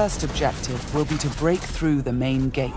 first objective will be to break through the main gate.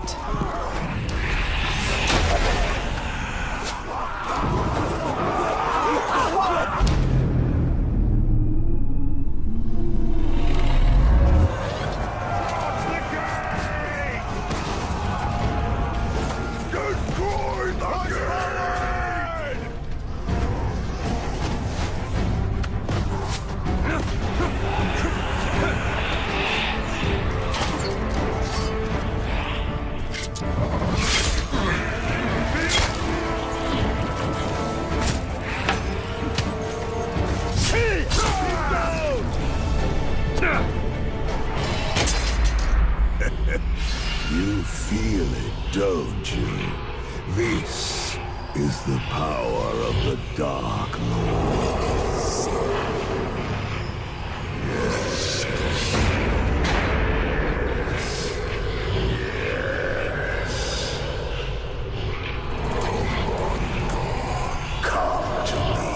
You feel it, don't you? This is the power of the Dark Lord. Yes. Yes. Come to me.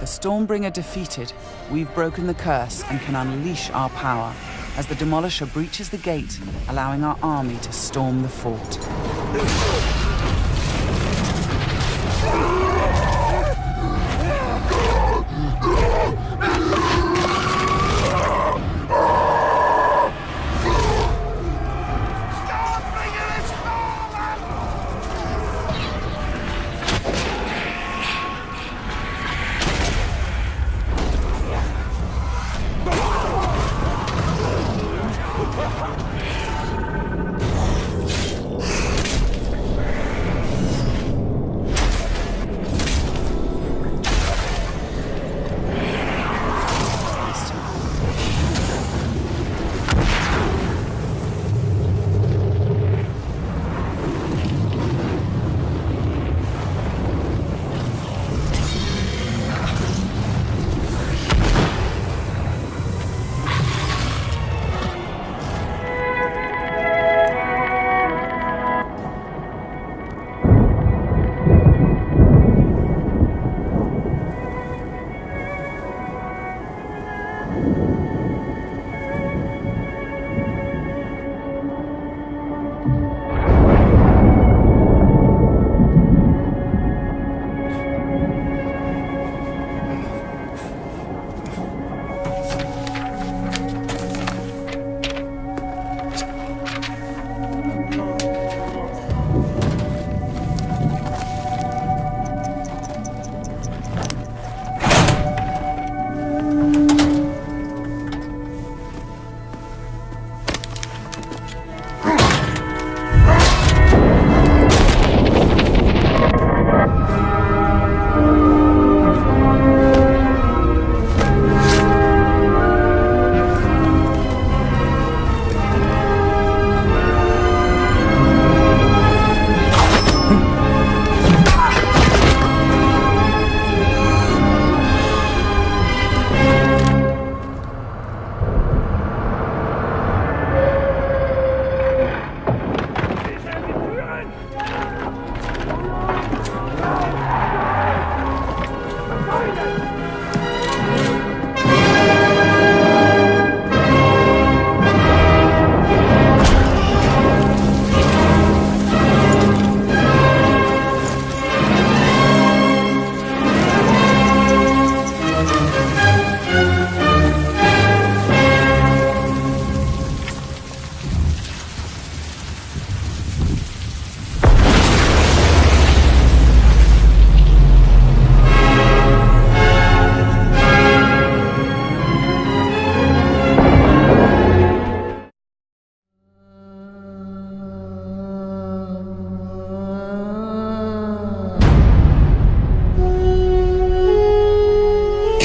Stormbringer defeated, we've broken the curse and can unleash our power as the Demolisher breaches the gate, allowing our army to storm the fort.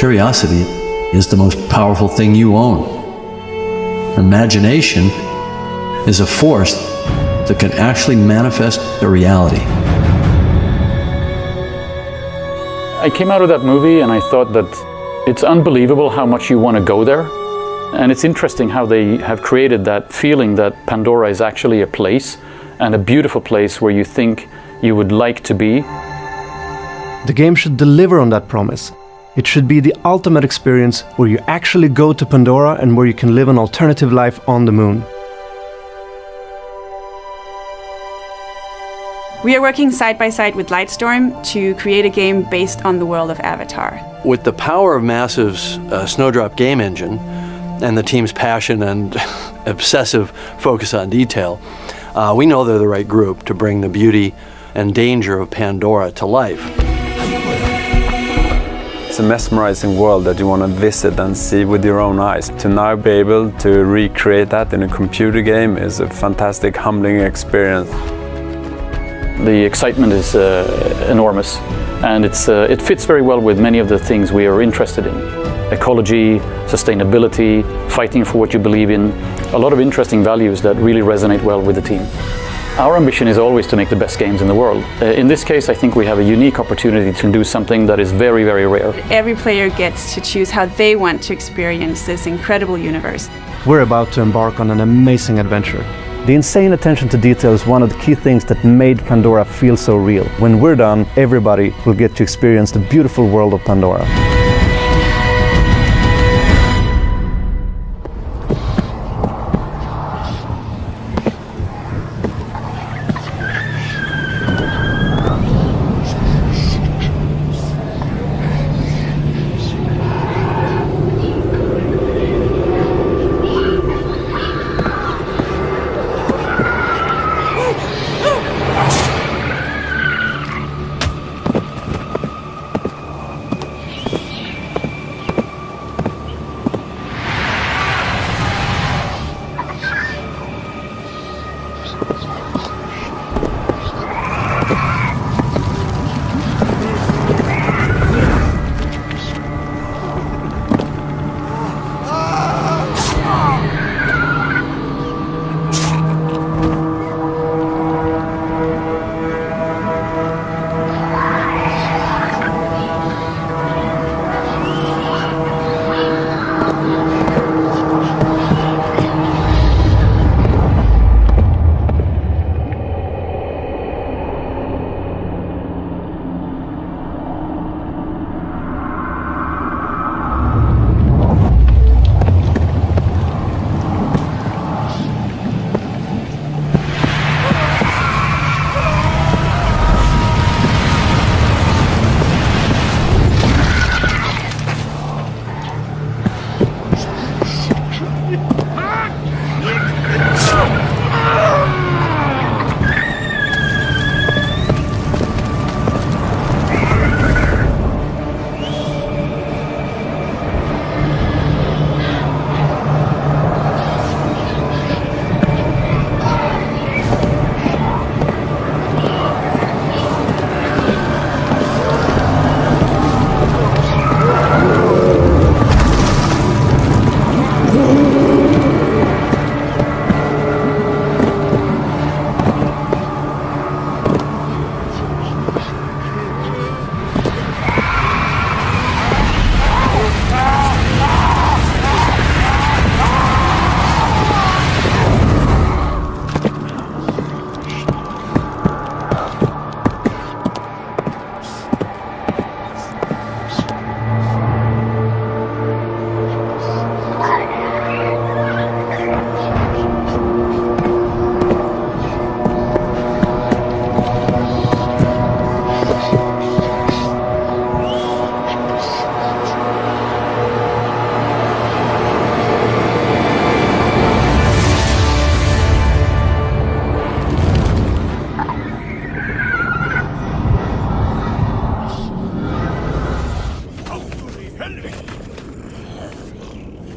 Curiosity is the most powerful thing you own. Imagination is a force that can actually manifest the reality. I came out of that movie and I thought that it's unbelievable how much you want to go there. And it's interesting how they have created that feeling that Pandora is actually a place, and a beautiful place where you think you would like to be. The game should deliver on that promise. It should be the ultimate experience where you actually go to Pandora and where you can live an alternative life on the moon. We are working side by side with Lightstorm to create a game based on the world of Avatar. With the power of Massive's Snowdrop game engine and the team's passion and obsessive focus on detail, we know they're the right group to bring the beauty and danger of Pandora to life. It's a mesmerizing world that you want to visit and see with your own eyes. To now be able to recreate that in a computer game is a fantastic, humbling experience. The excitement is enormous, and it fits very well with many of the things we are interested in. Ecology, sustainability, fighting for what you believe in, a lot of interesting values that really resonate well with the team. Our ambition is always to make the best games in the world. In this case, I think we have a unique opportunity to do something that is very, very rare. Every player gets to choose how they want to experience this incredible universe. We're about to embark on an amazing adventure. The insane attention to detail is one of the key things that made Pandora feel so real. When we're done, everybody will get to experience the beautiful world of Pandora.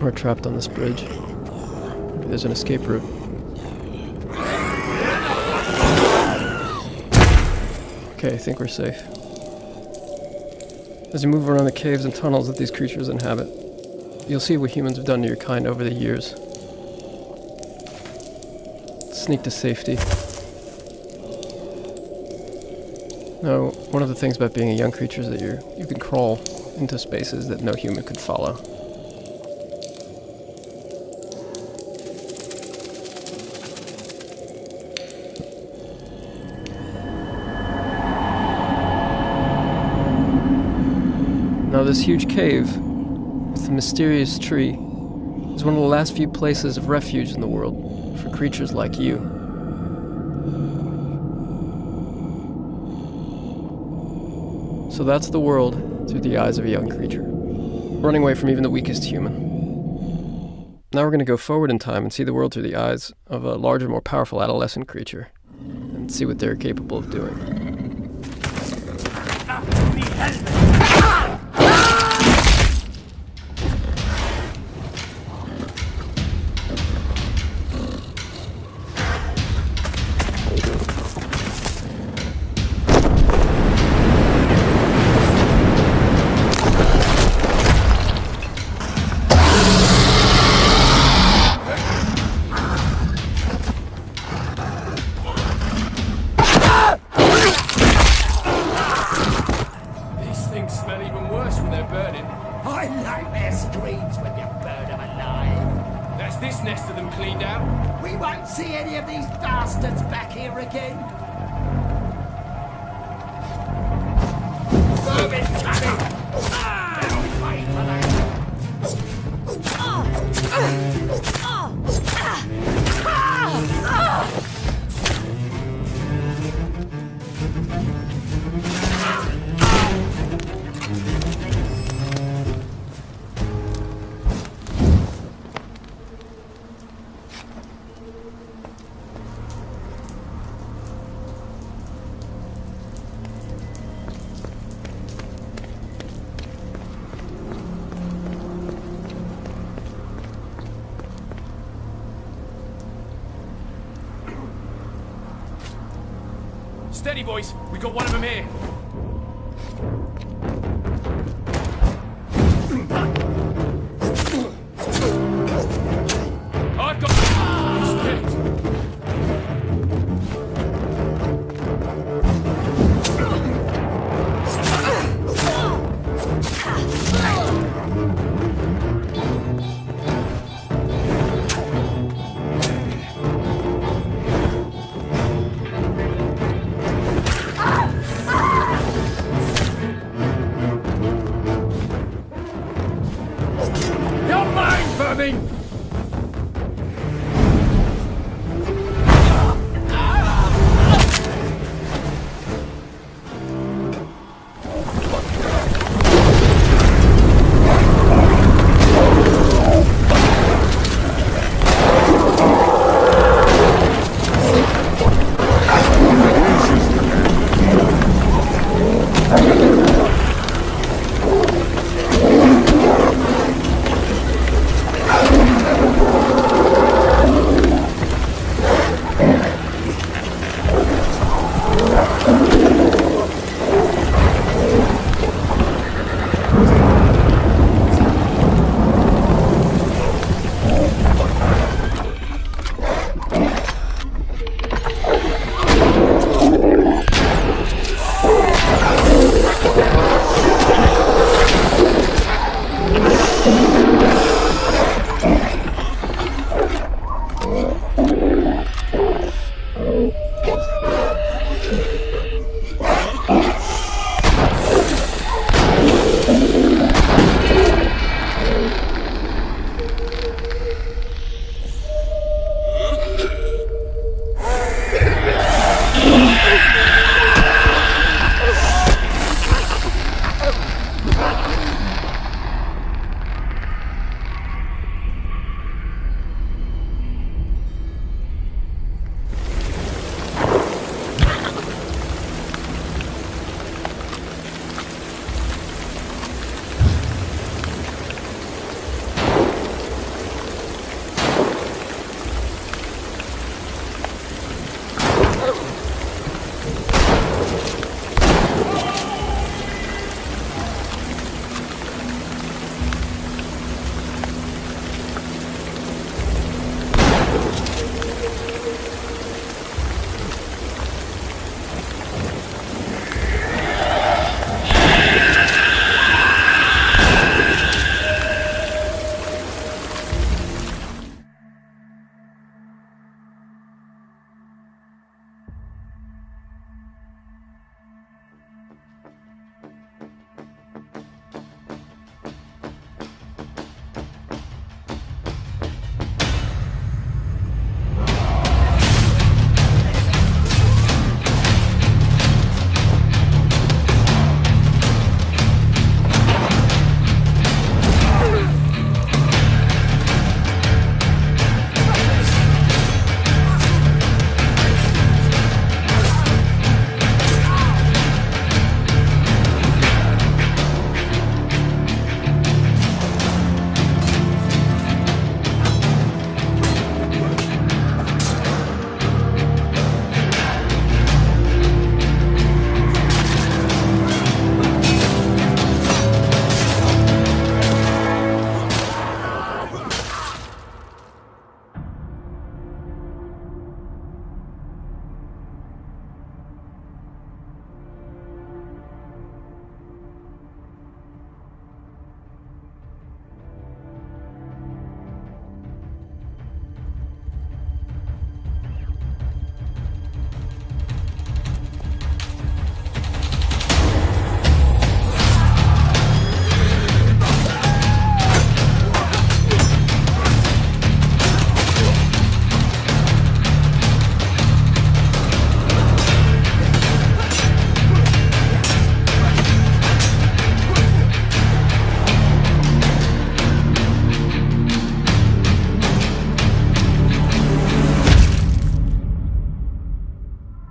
We're trapped on this bridge. Maybe there's an escape route. Okay, I think we're safe. As you move around the caves and tunnels that these creatures inhabit, you'll see what humans have done to your kind over the years. Sneak to safety. Now, one of the things about being a young creature is that you can crawl into spaces that no human could follow. Now, this huge cave with the mysterious tree is one of the last few places of refuge in the world for creatures like you. So that's the world through the eyes of a young creature, running away from even the weakest human. Now we're going to go forward in time and see the world through the eyes of a larger, more powerful adolescent creature, and see what they're capable of doing. Steady, boys. We got one of them here. I've got...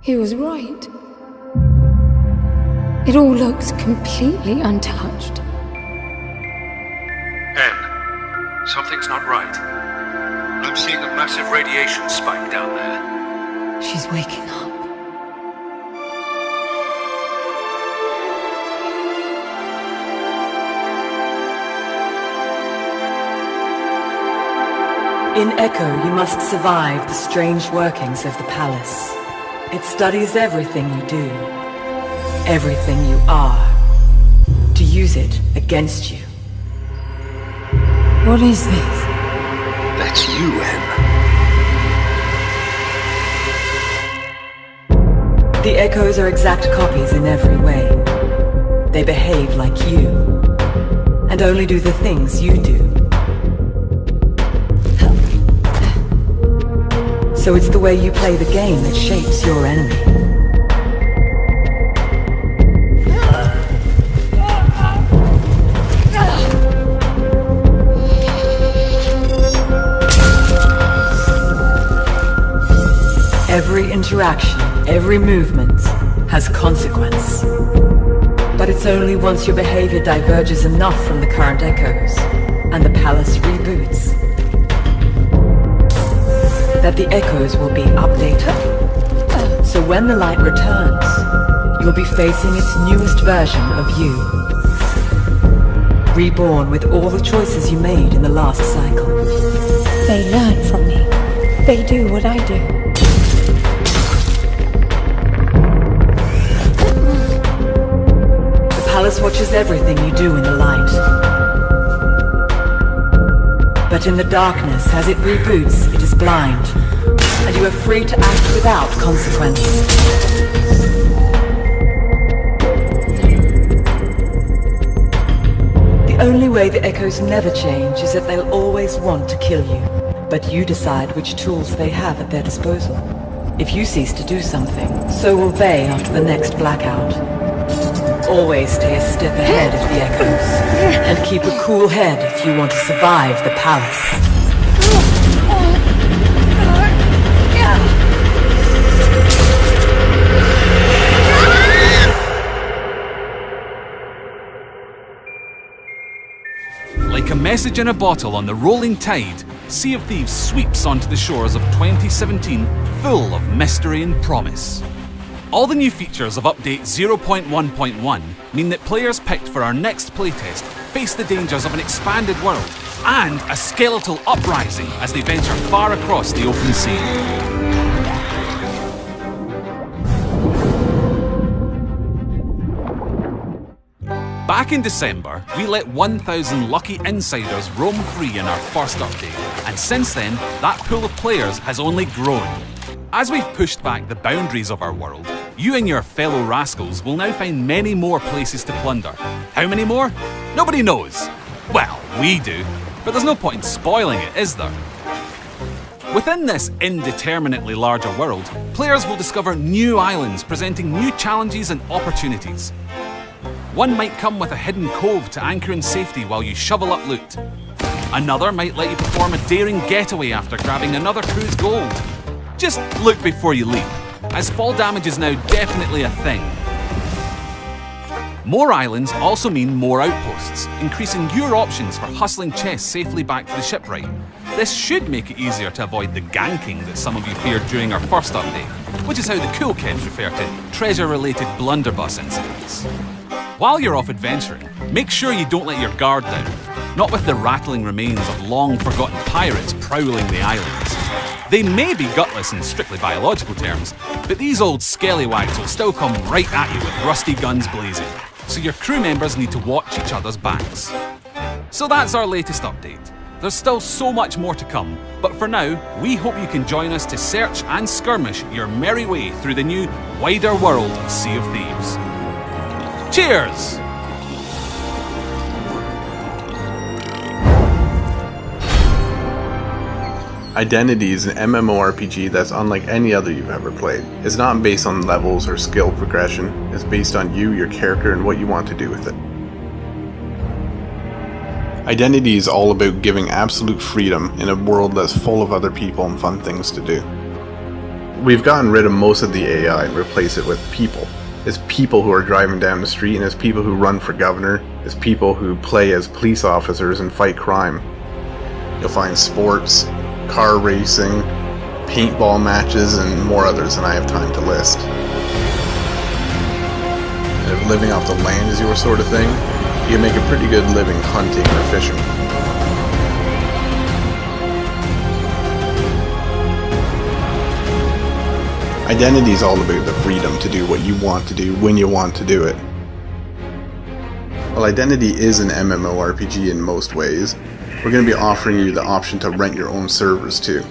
He was right. It all looks completely untouched. Em, something's not right. I'm seeing a massive radiation spike down there. She's waking up. In Echo, you must survive the strange workings of the palace. It studies everything you do, everything you are, to use it against you. What is this? That's you, Em. The Echoes are exact copies in every way. They behave like you, and only do the things you do. So it's the way you play the game that shapes your enemy. Every interaction, every movement has consequence. But it's only once your behavior diverges enough from the current Echoes, and the palace reboots, that the Echoes will be updated. So when the light returns, you'll be facing its newest version of you. Reborn with all the choices you made in the last cycle. They learn from me. They do what I do. The palace watches everything you do in the light. But in the darkness, as it reboots, it is blind, and you are free to act without consequence. The only way the Echoes never change is that they'll always want to kill you, but you decide which tools they have at their disposal. If you cease to do something, so will they after the next blackout. Always stay a step ahead of the Echoes, and keep a cool head if you want to survive the palace. Like a message in a bottle on the rolling tide, Sea of Thieves sweeps onto the shores of 2017 full of mystery and promise. All the new features of Update 0.1.1 mean that players picked for our next playtest face the dangers of an expanded world and a skeletal uprising as they venture far across the open sea. Back in December, we let 1,000 lucky insiders roam free in our first update, and since then, that pool of players has only grown. As we've pushed back the boundaries of our world, you and your fellow rascals will now find many more places to plunder. How many more? Nobody knows. Well, we do, but there's no point in spoiling it, is there? Within this indeterminately larger world, players will discover new islands presenting new challenges and opportunities. One might come with a hidden cove to anchor in safety while you shovel up loot. Another might let you perform a daring getaway after grabbing another crew's gold. Just look before you leap, as fall damage is now definitely a thing. More islands also mean more outposts, increasing your options for hustling chests safely back to the shipwright. This should make it easier to avoid the ganking that some of you feared during our first update, which is how the cool kids refer to treasure-related blunderbuss incidents. While you're off adventuring, make sure you don't let your guard down, not with the rattling remains of long-forgotten pirates prowling the islands. They may be gutless in strictly biological terms, but these old scallywags will still come right at you with rusty guns blazing, so your crew members need to watch each other's backs. So that's our latest update. There's still so much more to come, but for now, we hope you can join us to search and skirmish your merry way through the new, wider world of Sea of Thieves. Cheers! Identity is an MMORPG that's unlike any other you've ever played. It's not based on levels or skill progression, it's based on you, your character, and what you want to do with it. Identity is all about giving absolute freedom in a world that's full of other people and fun things to do. We've gotten rid of most of the AI and replaced it with people. It's people who are driving down the street, and it's people who run for governor. It's people who play as police officers and fight crime. You'll find sports, car racing, paintball matches, and more others than I have time to list. And if living off the land is your sort of thing, you can make a pretty good living hunting or fishing. Identity is all about the freedom to do what you want to do when you want to do it. While Identity is an MMORPG in most ways, we're going to be offering you the option to rent your own servers too.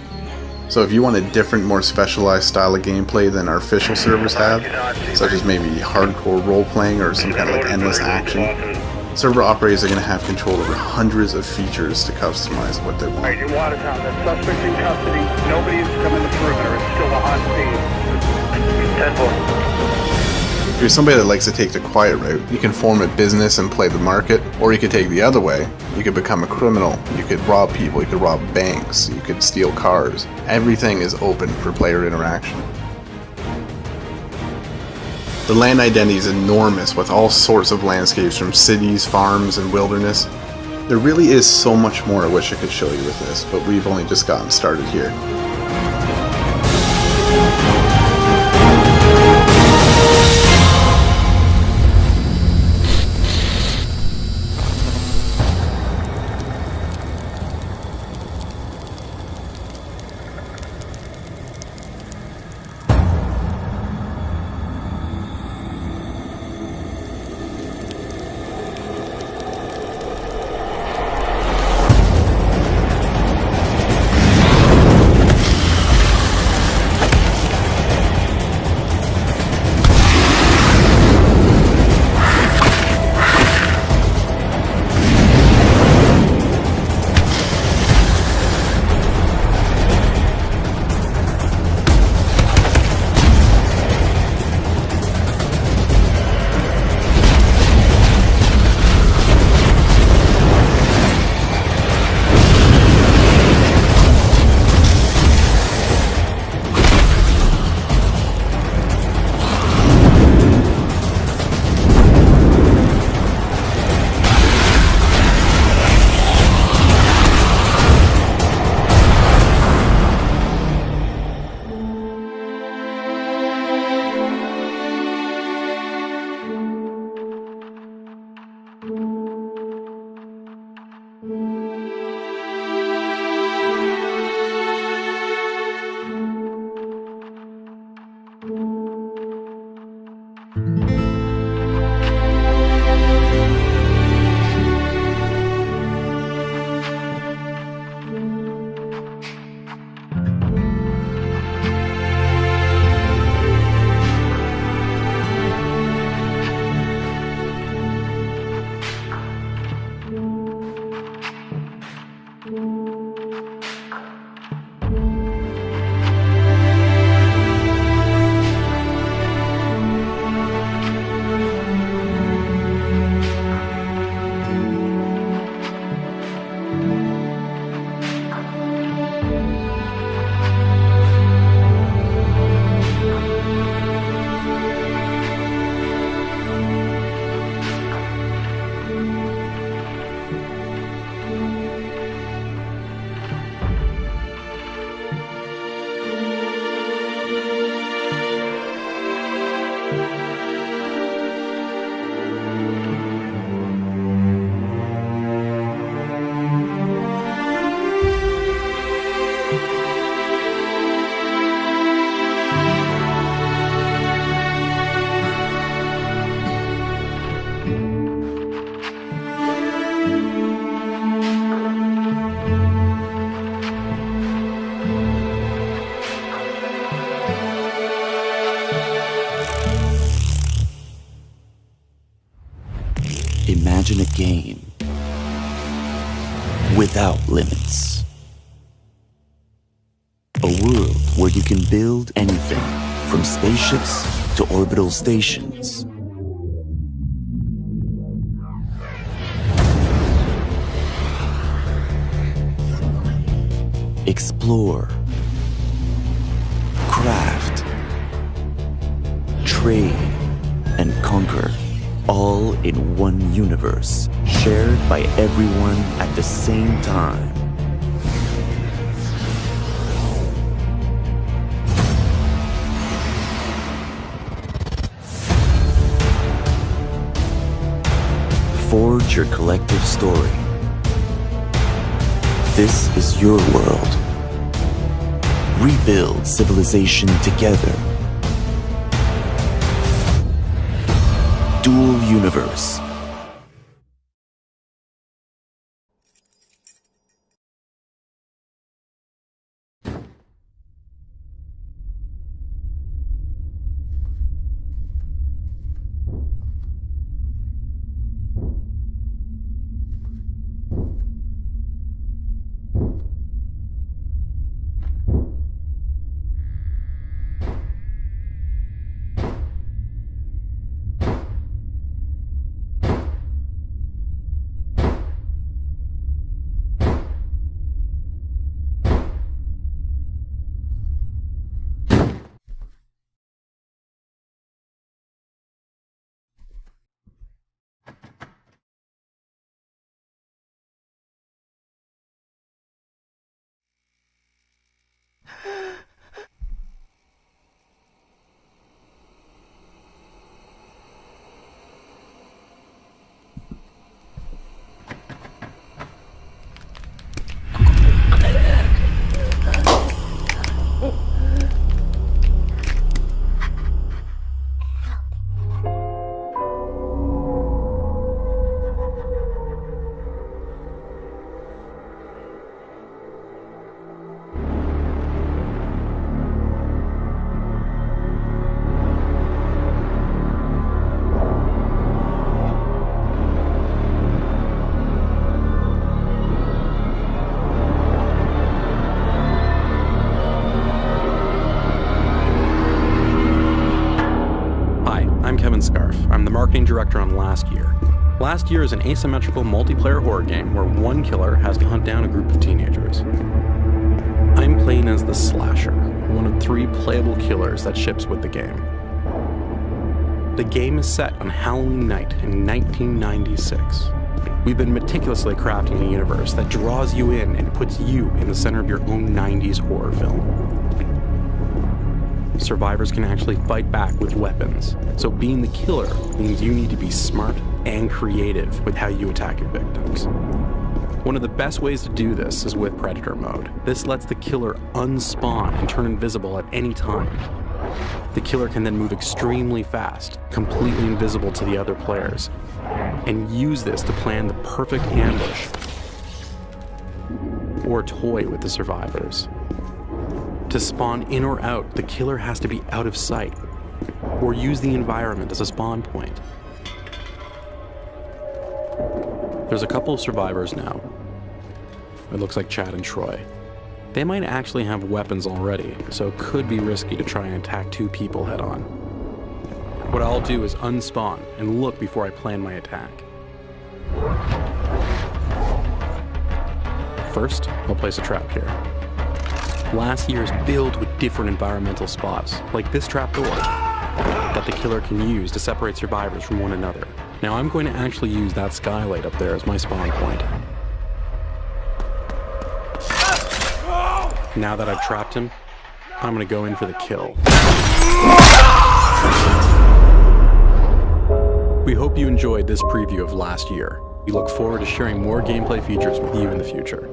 So if you want a different, more specialized style of gameplay than our official servers have, such as maybe hardcore role-playing or some kind of like endless action, server operators are going to have control over hundreds of features to customize what they want. Agent Watertown, that suspect in custody. Nobody's coming to the perimeter. It's still a hot scene. 10-4. If you're somebody that likes to take the quiet route, you can form a business and play the market, or you could take the other way. You could become a criminal, you could rob people, you could rob banks, you could steal cars. Everything is open for player interaction. The land identity is enormous, with all sorts of landscapes from cities, farms, and wilderness. There really is so much more I wish I could show you with this, but we've only just gotten started here. Imagine a game without limits. A world where you can build anything, from spaceships to orbital stations. Explore, craft, trade, and conquer, all in one universe, shared by everyone at the same time. Forge your collective story. This is your world. Rebuild civilization together. Dual Universe. I'm the marketing director on Last Year. Last Year is an asymmetrical multiplayer horror game where one killer has to hunt down a group of teenagers. I'm playing as the Slasher, one of 3 playable killers that ships with the game. The game is set on Halloween night in 1996. We've been meticulously crafting a universe that draws you in and puts you in the center of your own 90s horror film. Survivors can actually fight back with weapons, so being the killer means you need to be smart and creative with how you attack your victims. One of the best ways to do this is with Predator mode. This lets the killer unspawn and turn invisible at any time. The killer can then move extremely fast, completely invisible to the other players, and use this to plan the perfect ambush or toy with the survivors. To spawn in or out, the killer has to be out of sight, or use the environment as a spawn point. There's a couple of survivors now. It looks like Chad and Troy. They might actually have weapons already, so it could be risky to try and attack 2 people head on. What I'll do is unspawn and look before I plan my attack. First, I'll place a trap here. Last Year is filled with different environmental spots, like this trapdoor, that the killer can use to separate survivors from one another. Now I'm going to actually use that skylight up there as my spawn point. Now that I've trapped him, I'm going to go in for the kill. We hope you enjoyed this preview of Last Year. We look forward to sharing more gameplay features with you in the future.